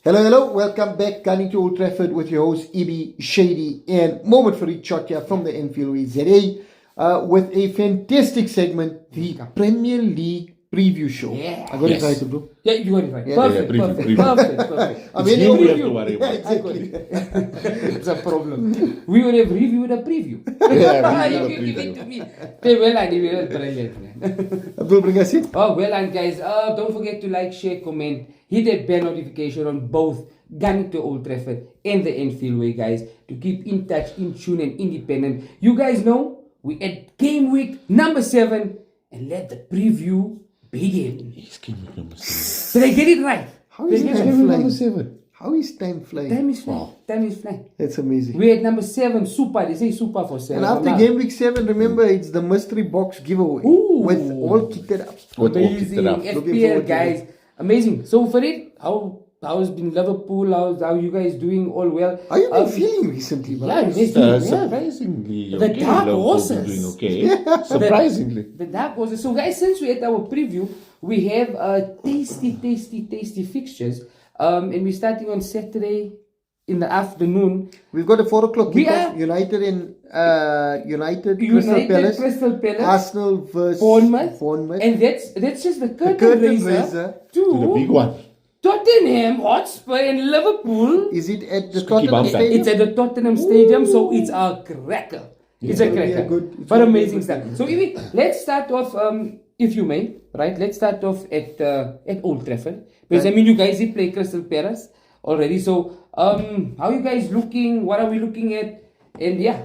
Hello, hello. Welcome back. Gunning to Old Trafford with your host, Ibi, Shady, and Moment for Each Shot here from the Enfield Way ZA with a fantastic segment, the Premier League Preview Show. Yeah. I got it right, bro. Yeah, you got it right. Yeah. Perfect, Yeah, perfect, preview. perfect. I'm It's any him we over- have to worry about. Yeah, exactly. It's a problem. We would have reviewed a preview. Yeah, You reviewed give a it to me. Okay, well, I did it. Brilliant, man. Abdul, bring us in. Oh, well done, guys. Don't forget to like, share, comment, hit that bell notification on both Gunning to Old Trafford and the Enfield Way, guys, to keep in touch, in tune, and independent. You guys know we at game week number 7, and let the preview begin. He's game week number 7. Did I get it right? How is Did I get time it Game week flying? number 7. How is time flying? Time is flying. Wow. Time is flying. That's amazing. We at number 7, super. They say super for 7. And after game week 7, remember, it's the mystery box giveaway. Ooh. With all kitted up. What all kicked Amazing. it up. Looking forward FPL, to guys. Amazing. So, Farid, how's been Liverpool? How you guys doing? All well? How you been feeling recently, man? Yeah, you guys doing well. Surprisingly, The okay. Dark Liverpool Horses. doing okay. Surprisingly. The Dark Horses. So, guys, since we had our preview, we have tasty fixtures. And we're starting on Saturday in the afternoon. We've got a 4 o'clock We kickoff. are- United, United, Crystal Palace, Arsenal versus Bournemouth. And that's just the curtain, curtain raiser, raiser to To the big one. Tottenham Hotspur and Liverpool. Is it at the Squeaky Tottenham bum Stadium? It's at the Tottenham Stadium, so it's a cracker. It's a It's gonna be a cracker. good- it's But gonna be a amazing good stuff. game. So let's start off, if you may, right? Let's start off at Old Trafford. Because I mean, you guys did play Crystal Palace already. So how you guys looking? What are we looking at? And yeah.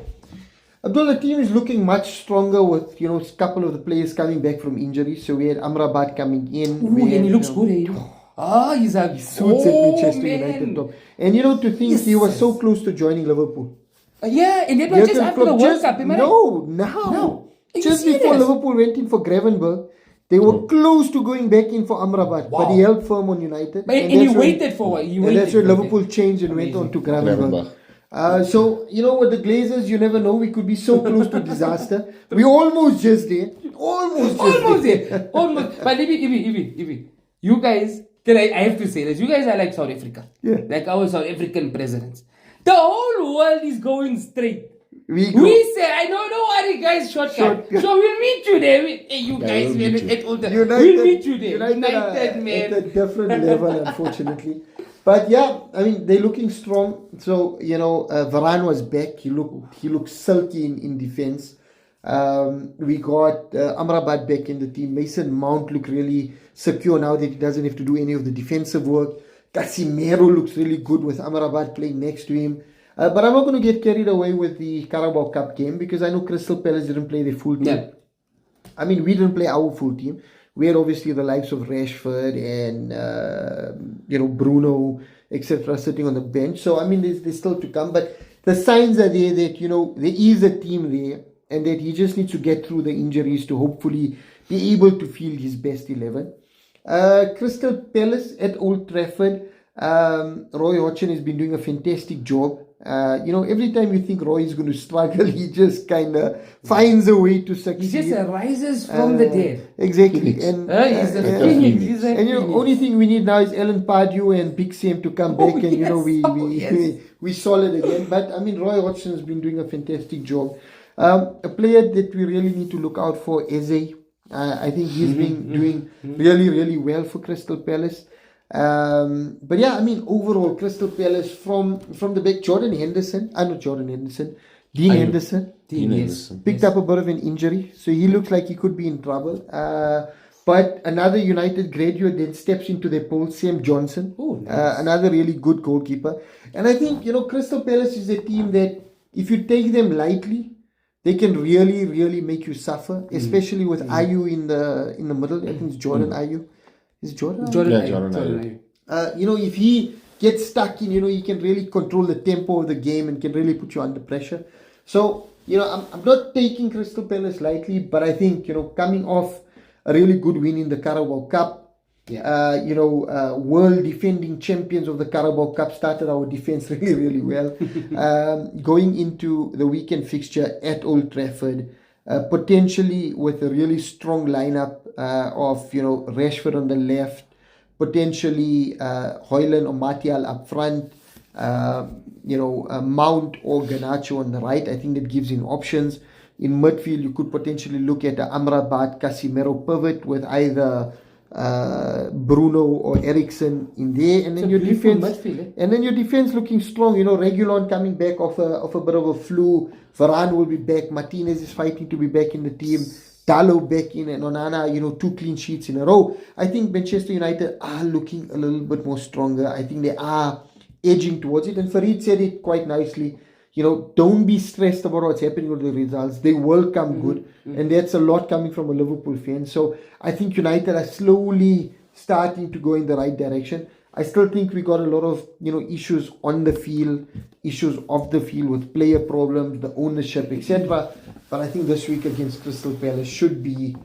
Abdul, the team is looking much stronger with, a couple of the players coming back from injury. So we had Amrabat coming in. Ooh, We and had, he looks good, eh? Ah, he's a Suits at Manchester United man. top. And to think he was so close to joining Liverpool. Yeah, and that was just Jurgen after the Klopp World just- Cup, am I right? No, now. No. Are you Just before serious? Liverpool went in for Gravenberg, they were close to going back in for Amrabat, but he held firm on United. But, and he that's when- waited for what? And that's when Liverpool changed and went on to Gravenberg. Gravenberch. So, with the Glazers, you never know. We could be so close to disaster. We almost just there. Almost There. Almost. But Ibi, you guys, I have to say this. You guys are like South Africa. Yeah. Like our South African presidents. The whole world is going straight. We go. We say, I don't know what you guys shortcut. Shortcut. So we'll meet you there. You Yeah, guys, we'll man, meet you. at all the, United, we'll meet you there. United are United, man. at a different level, unfortunately. But yeah, I mean, they're looking strong. So, Varane was back. He looked silky in defense. We got Amrabat back in the team. Mason Mount looked really secure now that he doesn't have to do any of the defensive work. Casemiro looks really good with Amrabat playing next to him. But I'm not going to get carried away with the Carabao Cup game because I know Crystal Palace didn't play their full team. Yeah. I mean, we didn't play our full team. We had obviously the likes of Rashford and, Bruno, etc. sitting on the bench. So, I mean, there's still to come. But the signs are there that, there is a team there and that he just needs to get through the injuries to hopefully be able to field his best 11. Crystal Palace at Old Trafford. Roy Hodgson has been doing a fantastic job. Every time you think Roy is going to struggle, he just kind of finds a way to succeed. He just arises from the dead. Exactly. Phoenix. And, He's a yeah. phoenix. He's a And phoenix. only thing we need now is Alan Pardew and Big Sam to come Oh, back, and yes. we solid again. But I mean, Roy Hodgson has been doing a fantastic job. A player that we really need to look out for, Eze. I think he's been doing really, really well for Crystal Palace. But yeah, I mean, overall, Crystal Palace from the back, Dean Henderson. Dean Yes. Henderson. Picked up a bit of an injury, so he looks like he could be in trouble. But another United graduate then steps into their pool, Sam Johnson. Oh, nice. Another really good goalkeeper. And I think, Crystal Palace is a team that if you take them lightly, they can really, really make you suffer, especially with Ayew in the middle. I think it's Jordan Ayew. Is it Jordan? Jordan Yeah, Ayew, Jordan Ayew. If he gets stuck in, he can really control the tempo of the game and can really put you under pressure. So, I'm not taking Crystal Palace lightly, but I think, coming off a really good win in the Carabao Cup, world defending champions of the Carabao Cup, started our defense really, really well. Going into the weekend fixture at Old Trafford, potentially with a really strong lineup of, Rashford on the left, potentially Hoyland or Martial up front, Mount or Garnacho on the right. I think that gives him options. In midfield, you could potentially look at the Amrabat Casemiro pivot with either Bruno or Ericsson in there, and then your defense, your defense looking strong. Regulon coming back off a bit of a flu. Varane will be back. Martinez is fighting to be back in the team. Dallo back in, and Onana, 2 clean sheets in a row. I think Manchester United are looking a little bit more stronger. I think they are edging towards it. And Farid said it quite nicely. Don't be stressed about what's happening with the results. They will come good. And that's a lot coming from a Liverpool fan. So I think United are slowly starting to go in the right direction. I still think we got a lot of, issues on the field, issues off the field with player problems, the ownership, etc. But I think this week against Crystal Palace should be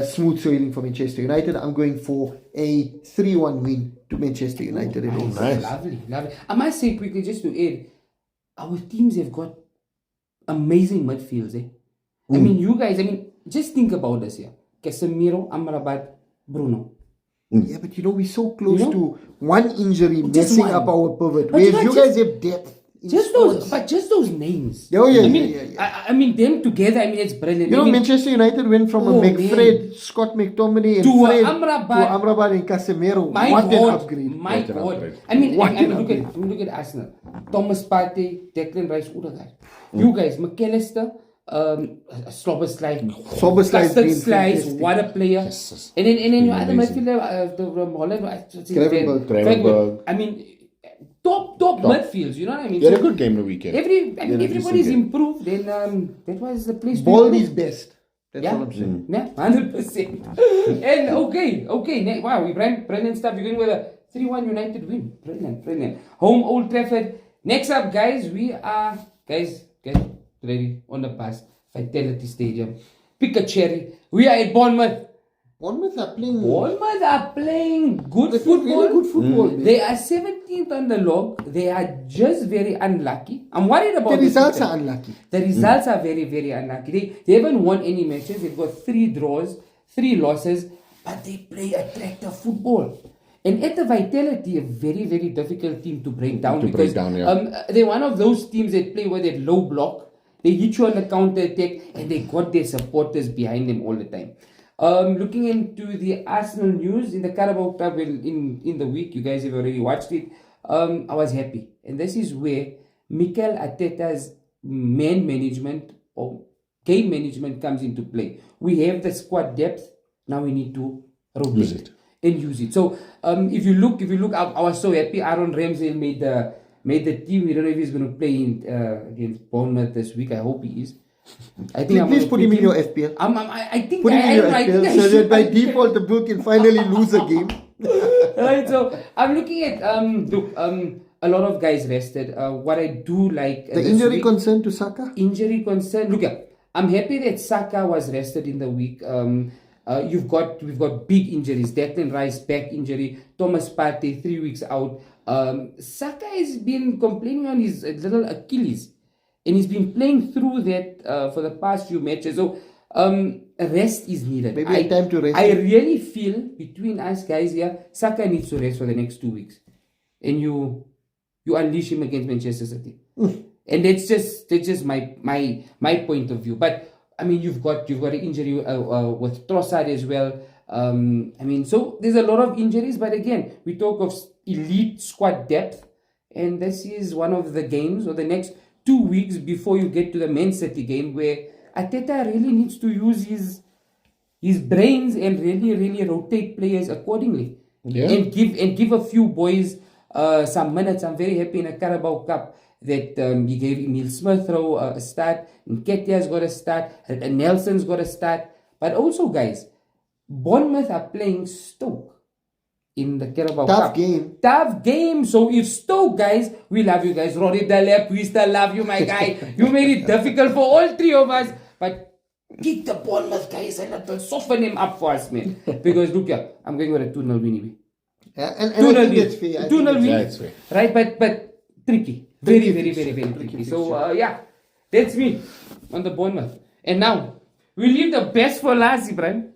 smooth sailing for Manchester United. I'm going for a 3-1 win to Manchester United. Nice. Lovely. I must say quickly, just to add, our teams have got amazing midfields. I mean, you guys, just think about this here. Casemiro, Amrabat, Bruno. Yeah, but we're so close to one injury Just messing one. up our pivot. But Whereas you guys have depth. in Just sports. those names. Oh, yeah, I mean, yeah. I mean, them together. it's brilliant. Manchester United went from a Oh, McFred, Scott McTominay, and To Fred Amrabat. to Amrabat and Casemiro. My What God, an upgrade! my What an God. upgrade. I mean, What an look at Arsenal. Thomas Partey, Declan Rice, Odegaard. You guys, McAllister, Slobberslide, Soberslide Custard been Slice, fantastic. what a player. Yes. And then your other Amazing. midfielder, from Holland, what's his name? Gravenberch. I mean, top midfields. You know what I mean? You had a So good game the weekend. everybody's improved. Then that was the place. to Ball improve. is best. That's Yeah. what I'm saying. Yeah, 100%. And okay. Wow, we ran brilliant stuff. You're going with a 3-1 United win. Brilliant. Home Old Trafford. Next up, guys, we are guys get ready on the bus. Vitality Stadium. Pick a cherry. We are at Bournemouth. Bournemouth are playing Bournemouth are playing good They're playing football. really good football. man. They are 17th on the log. They are just very unlucky. I'm worried about The this results weekend. are unlucky. The results are very, very unlucky. They haven't won any matches. They've got 3 draws, 3 losses, but they play attractive football. And at the Vitality, a very, very difficult team to break down because they're one of those teams that play with that low block. They hit you on the counter attack and they got their supporters behind them all the time. Looking into the Arsenal news in the Carabao Cup in the week, you guys have already watched it. I was happy, and this is where Mikel Arteta's man management or game management comes into play. We have the squad depth. Now we need to rotate and use it. So if you look, I was so happy. Aaron Ramsdale made the team. We don't know if he's going to play against Bournemouth this week. I hope he is. I think Please put him in your FPL. I think Put him in your I think FPL I so that should. by default the Bill can finally lose a game. Right, so I'm looking at a lot of guys rested. What I do like The this injury week- concern to Saka? injury concern. Look, I'm happy that Saka was rested in the week. We've got big injuries. Declan Rice back injury. Thomas Partey 3 weeks out. Saka has been complaining on his little Achilles, and he's been playing through that for the past few matches. So rest is needed. Maybe a time to rest. I really feel between us guys here, Saka needs to rest for the next 2 weeks, and you unleash him against Manchester City. And that's just my point of view. But I mean, you've got an injury with Trossard as well. I mean, so there's a lot of injuries. But again, we talk of elite squad depth, and this is one of the games or the next 2 weeks before you get to the Man City game where Arteta really needs to use his brains and really rotate players accordingly. Yeah. And give a few boys some minutes. I'm very happy in a Carabao Cup that he gave Emil Smith Rowe a start, Nketiah's got a start, and Nelson's got a start. But also, guys, Bournemouth are playing Stoke in the Carabao Cup. Tough game. So if Stoke, guys, we love you guys. Rory Dalep, we still love you, my guy. You made it difficult for all 3 of us. But kick the Bournemouth guys and it'll soften him up for us, man. Because look here, I'm going with a 2-0 win. Yeah, and I think that's fair. I think 2-0 that's- win. Yeah, it's fair. Right, but tricky. Very tricky. So, yeah, that's me on the Bournemouth. And now, we leave the best for last, Ibrahim.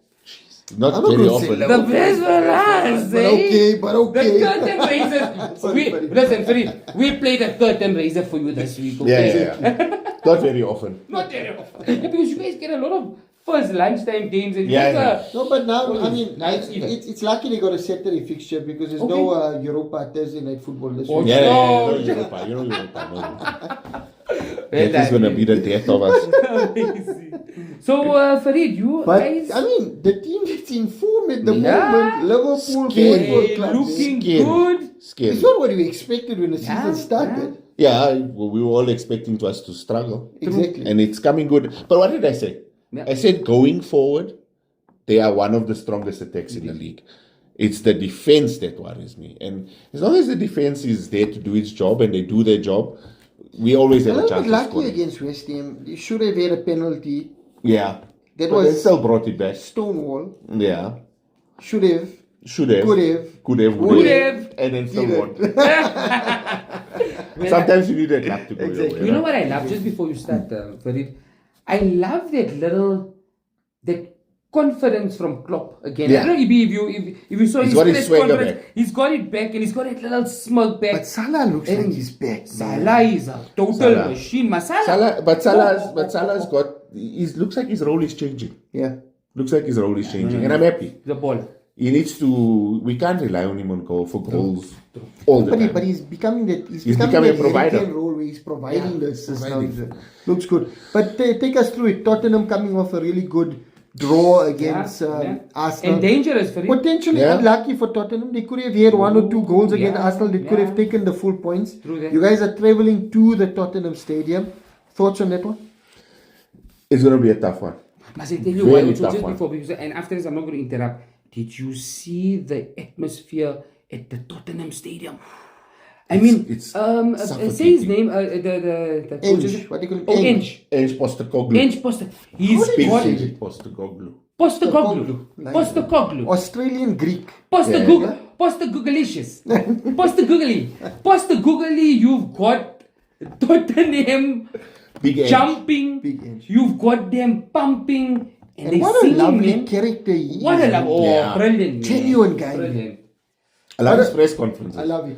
Not I'm not very gonna say often. low. The best for us, But eh? okay, but okay. The curtain raisers. Listen, Farid, we played the curtain raiser for you this week, okay? Yeah. Not very often. Not very often. Yeah, because you guys get a lot of first lunchtime games and Yeah, you guys yeah. No, but now, Oh, I mean, nice either. it's lucky they got a Saturday fixture because there's no Europa Thursday night football this Oh, week. Yeah, No. you know Europa. You know Europa. No. Well, That is going to be the death of us. Amazing. So, Farid, you But, guys I mean, the team that's in form at the Yeah. moment, Liverpool Scary. Football Club, looking Scary. good. Scary. it's not what we expected when the Yeah, season started. Yeah, well, we were all expecting to us to struggle. Exactly. And it's coming good. But what did I say? Yeah. I said going forward, they are one of the strongest attacks in the league. It's the defense that worries me. And as long as the defense is there to do its job and they do their job, we always A have a little chance bit of lucky scoring. against West Ham. They should have had a penalty. Yeah. That But they was still brought it back. Stonewall. Yeah. Should have. Should have. Could have. Could have. Would Would have. have. And then still Didn't. won. Well, Sometimes you need that luck to go your Exactly. way. you know right? what I love just before you start, Farid? I love that confidence from Klopp again. Yeah. I don't know if you saw He's his got his press swagger conference, back. he's got it back and he's got that little smirk back. But Salah looks like And he's back. man. Salah is a total Salah. machine. Salah's got. He looks like his role is changing. Yeah. Looks like his role is changing, and I'm happy. the ball. He needs to. We can't rely on him on goal for goals all the time. But he's becoming that. He's, He's becoming becoming that a provider. Harry Kane role where he's providing the assist now. providing. Looks good. But take us through it. Tottenham coming off a really good draw against Arsenal. And dangerous, Farid. Potentially Yeah. unlucky for Tottenham. They could have had one or two goals against yeah, Arsenal. They could yeah. have taken the full points. True that. You guys are traveling to the Tottenham Stadium. Thoughts on that one? It's going to be a tough one. Must I tell you Very why? Also, tough just one. before, because, and after this, I'm not going to interrupt. Did you see the atmosphere at the Tottenham Stadium? I mean, it's say his name. The coach is- Enge. What do you call him? Oh, Enge. Enge. Ange Postecoglou. Enge Poster. He's Big got David Postecoglou. Postecoglou. Nice. Postecoglou. Australian Greek. Postecoglou. Postecogloulicious. Postecoglou. You've got Tottenham Big Ange. jumping. Big Enge. You've got them pumping. And And they what a singing, lovely man. character he is. What a love. Oh, Yeah. brilliant. Man. Genuine guy. Brilliant. I love What his a- press conferences. I love it.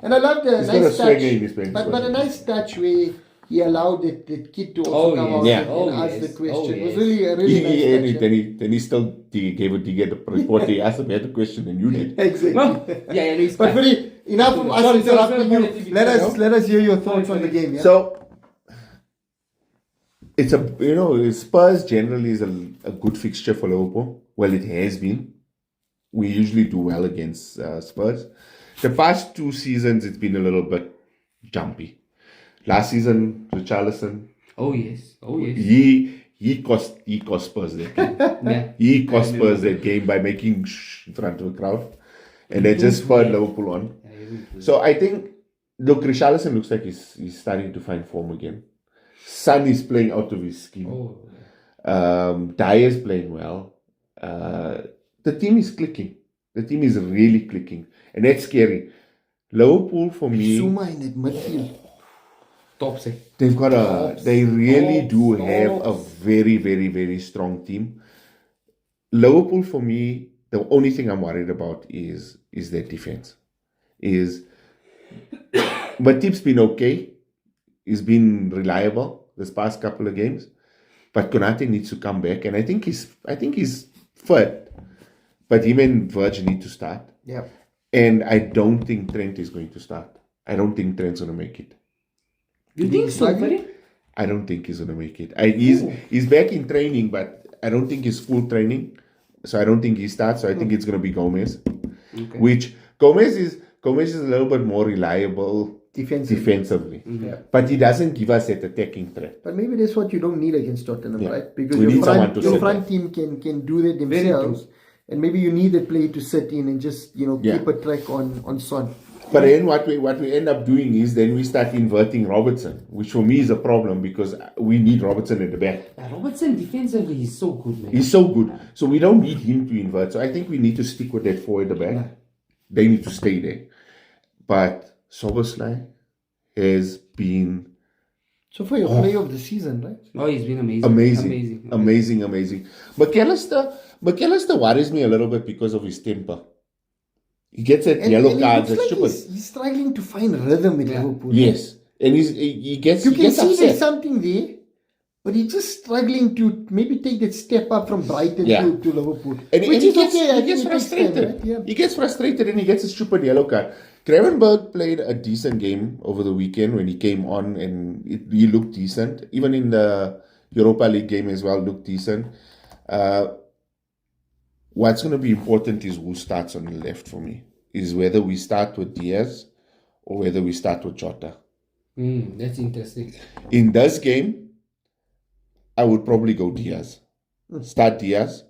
And I love the He's got a nice swagger touch. in his playing But a style. nice touch where he allowed that kid to Oh, also come yes. out Yeah. and Oh, ask yes. the question. Oh, It was yes. really a really nice And touch. then he still gave it to get the report. He asked him a better question than you did. Exactly. No? Yeah, he's But really, enough of us Sorry, interrupting sorry, you. sorry, Let us hear your thoughts Sorry, on the sorry. game. Yeah. So it's Spurs generally is a good fixture for Liverpool. Well, it has been. We usually do well against Spurs. The past two seasons, it's been a little bit jumpy. Last season, Richarlison, Oh, yes. Oh, yes. he cost Spurs that game. Yeah. He cost Spurs that game by making shh in front of the crowd, and they just spurred Liverpool on. So I think, look, Richarlison looks like he's starting to find form again. Son is playing out of his skin. Oh, Dyer is playing well. The team is clicking. The team is really clicking, and that's scary. Liverpool for me, Zuma in that midfield. top say. they really do have a very, very, very strong team. Liverpool for me, the only thing I'm worried about is their defense. Matip's been okay. He's been reliable this past couple of games, but Konate needs to come back, and I think he's fit. But him and Virgil need to start, Yeah. and I don't think Trent is going to start. I don't think Trent's going to make it. You think so, buddy? I don't think he's going to make it. He's back in training, but I don't think he's full training, so I don't think he starts. So I think it's going to be Gomez, which Gomez is a little bit more reliable defensively. Yeah. But he doesn't give us that attacking threat. But maybe that's what you don't need against Tottenham, Yeah. right? Because We need someone to your sit front team can do that themselves. And maybe you need a player to sit in and just, Yeah. keep a track on Son. But then what we end up doing is then we start inverting Robertson, which for me is a problem because we need Robertson at the back. Robertson defensively, he's so good, man. He's so good. So we don't need him to invert. So I think we need to stick with that four at the back. Yeah. They need to stay there. But Soboslai has been So for your player of the season, right? Oh, he's been amazing. Amazing. McAllister worries me a little bit because of his temper. He gets that yellow it cards. looks That's like stupid. he's struggling to find rhythm with Liverpool. Yes, and he gets You he can gets see there's upset. something there, but he's just struggling to maybe take that step up from Brighton Yeah. to Liverpool. And Which he is gets, okay. I he gets think it takes time, frustrated. right? Yeah. He gets frustrated and he gets a stupid yellow card. Gravenberg played a decent game over the weekend when he came on, and he looked decent. Even in the Europa League game as well, looked decent. What's going to be important is who starts on the left for me. Is whether we start with Diaz or whether we start with Jota. That's interesting. In this game, I would probably go Diaz. Start Diaz,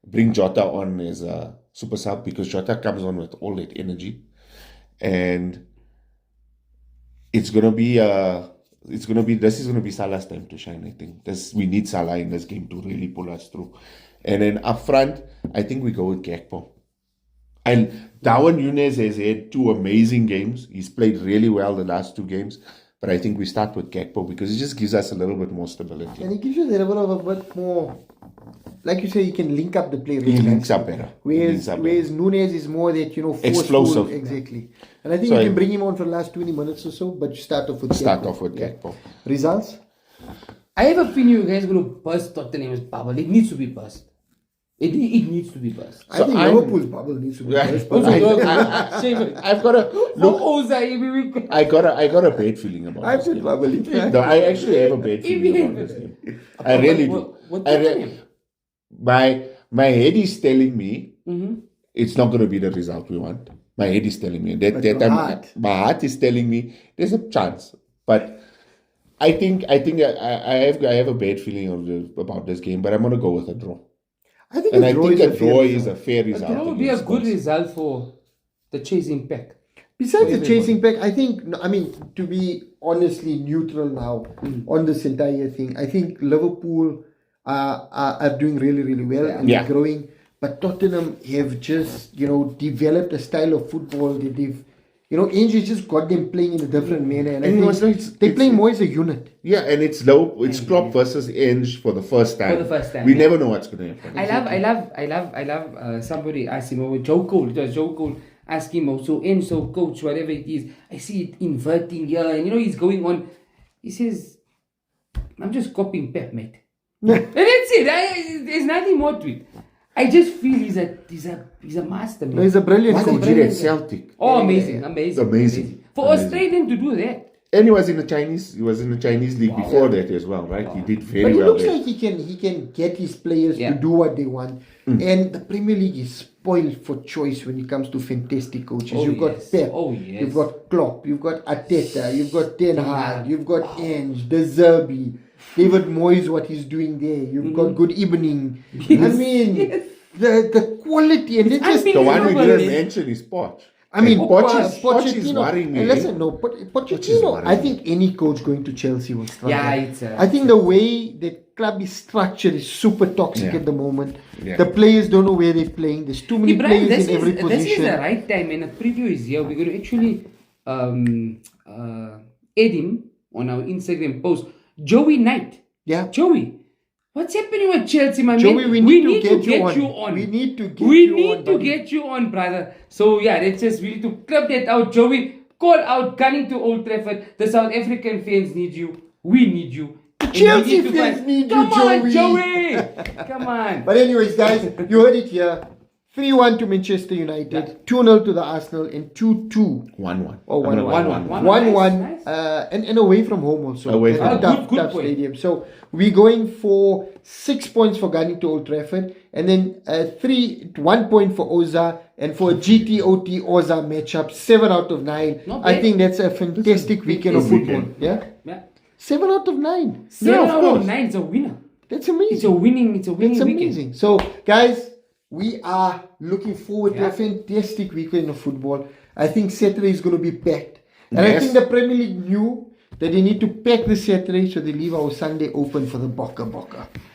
bring Jota on as a super sub because Jota comes on with all that energy, and this is gonna be Salah's time to shine. I think we need Salah in this game to really pull us through, and then up front, I think we go with Gakpo. And Darwin Núñez has had 2 amazing games. He's played really well the last 2 games. But I think we start with Gakpo because it just gives us a little bit more stability. And it gives you a little bit of a bit more, like you say, you can link up the play. He links up better. Whereas Núñez is more that, forceful. Explosive. Exactly. And I think So you can bring him on for the last 20 minutes or so, but you start off with Gakpo. Results? I have a feeling you guys are going to burst Tottenham's bubble. It needs to be burst. It needs to be burst. I think Liverpool's bubble needs to be burst. I've got a look. I got a bad feeling about I this feel game. bubbly. No, I actually have a bad feeling about this game. I really do. My head is telling me it's not going to be the result we want. My head is telling me my heart is telling me there's a chance, but I think I have a bad feeling about this game. But I'm going to go with a draw. I think And a I draw think is a draw is a fair result. That would be a against good Spurs. result for the chasing pack. Besides the chasing pack, I think, to be honestly neutral now on this entire thing, I think Liverpool are doing really, really well and they're growing. But Tottenham have just, developed a style of football that they've, Ange just got them playing in a different manner. And I think they play more as a unit. Yeah, and it's Klopp versus Ange for the first time. For the first time, we never know what's going to happen. I love somebody asked him, Joe Cole, it was Joe Cole, ask him, so coach, whatever it is, I see it inverting here, and he's going on. He says, I'm just copying Pep, mate. And that's it. There's nothing more to it. I just feel he's a master, man. No, he's a brilliant What coach. he did at Celtic. Oh, amazing. For Australian to do that. And he was in the Chinese league before that as well, right? He did But very he well looks there. like he can get his players Yeah. to do what they want. And the Premier League is spoiled for choice when it comes to fantastic coaches. Oh, You've got yes. Pep, Oh, yes. you've got Klopp, you've got Arteta, you've got Ten Hag, you've got Ange, De Zerbi, David Moyes, what he's doing there. You've got good evening. I mean, the quality and it's just The one we Unbelievable. didn't mention is Poch. I mean, Poch is worrying me. And listen, no, Pochettino, worrying I me. think any coach going to Chelsea will struggle. Yeah, I think the way the club is structured is super toxic Yeah. at the moment. Yeah. The players don't know where they're playing. There's too many Brian, players in every this is position. the right time, and a preview is here. We're going to actually add him on our Instagram post. Joey Knight. Yeah. Joey, what's happening with Chelsea, my Joey, man? we need to get you on. We need to get We you need on, to buddy. get you on, brother. So yeah, let's just we need to clip that out, Joey. Call out gunning to Old Trafford. The South African fans need you. We need you. And we Chelsea to fans find- need you, Come on, Joey. Joey. Come on. But anyways, guys, you heard it here. 3-1 to Manchester United, 2-0 to the Arsenal, and 2-2. 1-1. Oh, I'm gonna 1-1. 1-1. 1-1. And away from home also. Away from That's a home. tough, Good tough point. stadium. So we're going for 6 points for Gunning to Old Trafford, and then 1 point for Oza, and for a GTOT Oza matchup, 7 out of 9. Not I bad. think that's a fantastic weekend of Fantastic football. weekend. Yeah, Yeah. 7 out of 9. 7 Yeah, of out course. of 9 is a winner. That's amazing. It's a winning It's weekend. amazing. So, guys, we are looking forward to Yeah. a fantastic weekend of football. I think Saturday is going to be packed. And I Yes. think the Premier League knew that they need to pack the Saturday, so they leave our Sunday open for the Boca.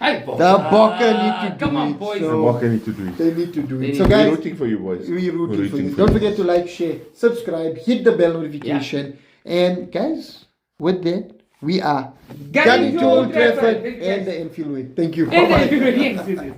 Hey, The Boca need to do come on, it. boys. So What can you to do it? they need to do They it. So, need- We're guys, rooting for you, boys. we're rooting for you. Don't forget to like, share, subscribe, hit the bell notification. And, guys, with that, We are Gunning to Old Trafford. and the Enfield way. Thank you. And Bye-bye. then, yes, yes, yes.